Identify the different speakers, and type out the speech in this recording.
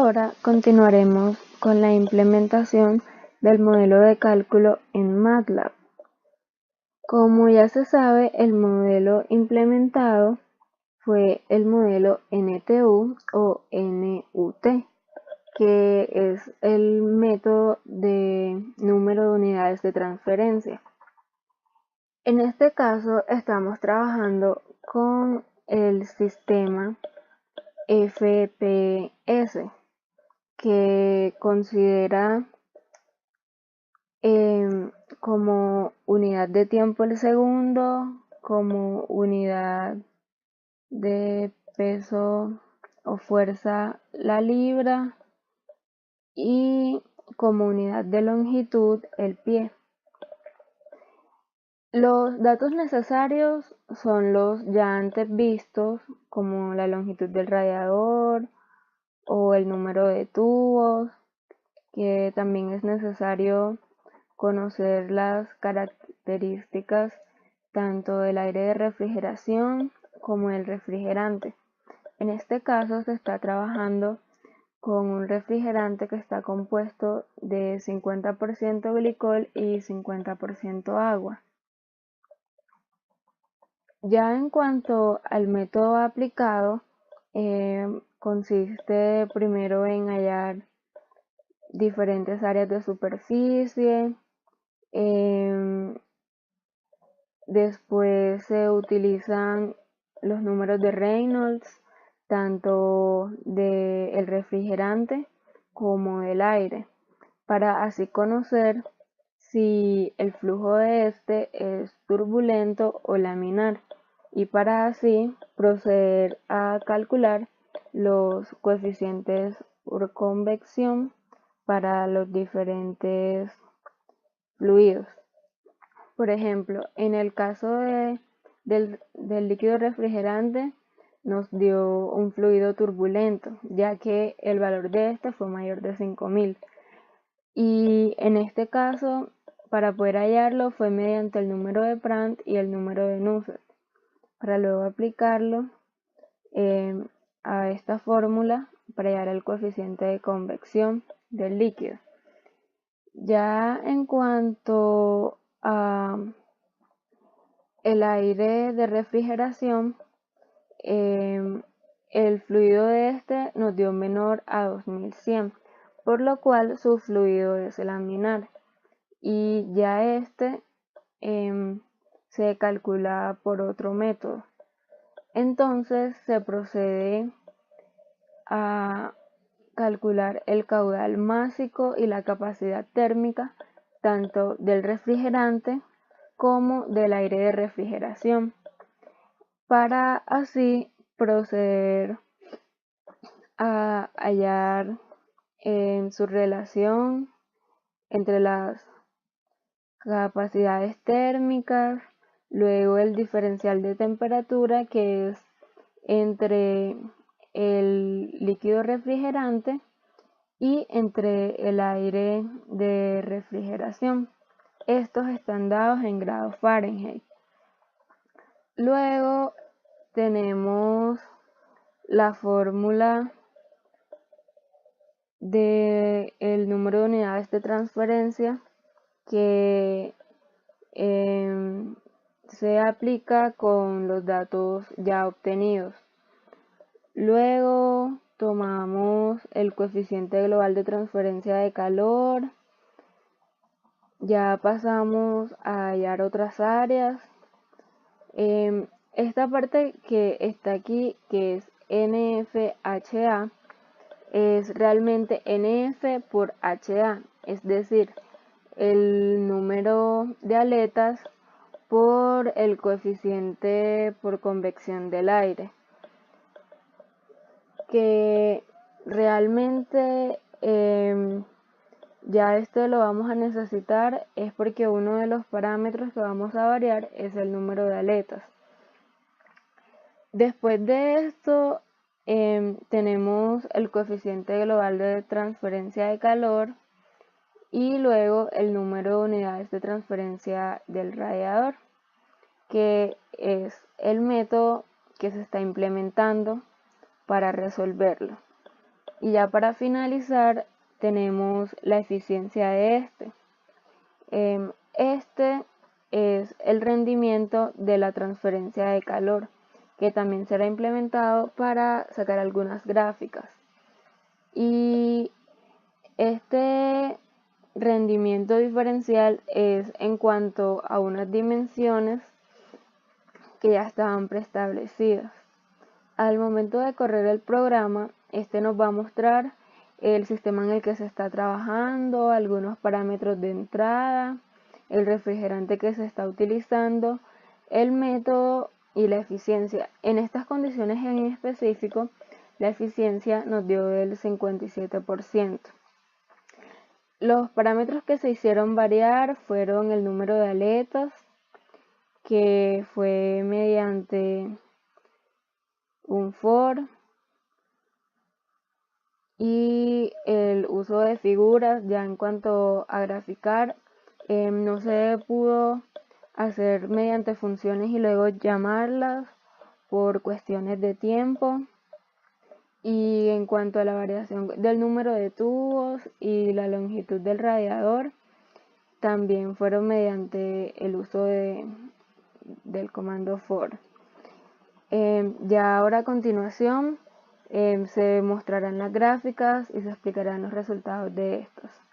Speaker 1: Ahora continuaremos con la implementación del modelo de cálculo en MATLAB. Como ya se sabe, el modelo implementado fue el modelo NTU o NUT, que es el método de número de unidades de transferencia. En este caso estamos trabajando con el sistema FPS, que considera como unidad de tiempo el segundo, como unidad de peso o fuerza la libra y como unidad de longitud el pie. Los datos necesarios son los ya antes vistos, como la longitud del radiador o el número de tubos, que también es necesario conocer las características tanto del aire de refrigeración como del refrigerante. En este caso se está trabajando con un refrigerante que está compuesto de 50% glicol y 50% agua. Ya en cuanto al método aplicado, consiste primero en hallar diferentes áreas de superficie. Después se utilizan los números de Reynolds, tanto del refrigerante como del aire, para así conocer si el flujo de este es turbulento o laminar, y para así proceder a calcular los coeficientes por convección para los diferentes fluidos. Por ejemplo, en el caso del líquido refrigerante nos dio un fluido turbulento, ya que el valor de este fue mayor de 5000. Y en este caso, para poder hallarlo fue mediante el número de Prandtl y el número de Nusselt, para luego aplicarlo a esta fórmula para hallar el coeficiente de convección del líquido. Ya en cuanto a el aire de refrigeración, el fluido de este nos dio menor a 2100, por lo cual su fluido es laminar, y ya este se calcula por otro método. Entonces se procede a calcular el caudal másico y la capacidad térmica tanto del refrigerante como del aire de refrigeración, para así proceder a hallar su relación entre las capacidades térmicas, luego el diferencial de temperatura, que es entre el líquido refrigerante y entre el aire de refrigeración. Estos están dados en grados Fahrenheit. Luego tenemos la fórmula del número de unidades de transferencia, que se aplica con los datos ya obtenidos. Luego tomamos el coeficiente global de transferencia de calor. Ya pasamos a hallar otras áreas. Esta parte que está aquí, que es NFHA, es realmente NF por HA, es decir, el número de aletas por el coeficiente por convección del aire, que realmente ya esto lo vamos a necesitar es porque uno de los parámetros que vamos a variar es el número de aletas. Después de esto tenemos el coeficiente global de transferencia de calor y luego el número de unidades de transferencia del radiador, que es el método que se está implementando para resolverlo. Y ya para finalizar tenemos la eficiencia de este. Este es el rendimiento de la transferencia de calor, que también será implementado para sacar algunas gráficas. Y este rendimiento diferencial es en cuanto a unas dimensiones que ya estaban preestablecidas. Al momento de correr el programa, este nos va a mostrar el sistema en el que se está trabajando, algunos parámetros de entrada, el refrigerante que se está utilizando, el método y la eficiencia. En estas condiciones en específico, la eficiencia nos dio el 57%. Los parámetros que se hicieron variar fueron el número de aletas, que fue mediante un for, y el uso de figuras. Ya en cuanto a graficar, no se pudo hacer mediante funciones y luego llamarlas por cuestiones de tiempo. Y en cuanto a la variación del número de tubos y la longitud del radiador, también fueron mediante el uso del comando for. Ya ahora a continuación se mostrarán las gráficas y se explicarán los resultados de estas.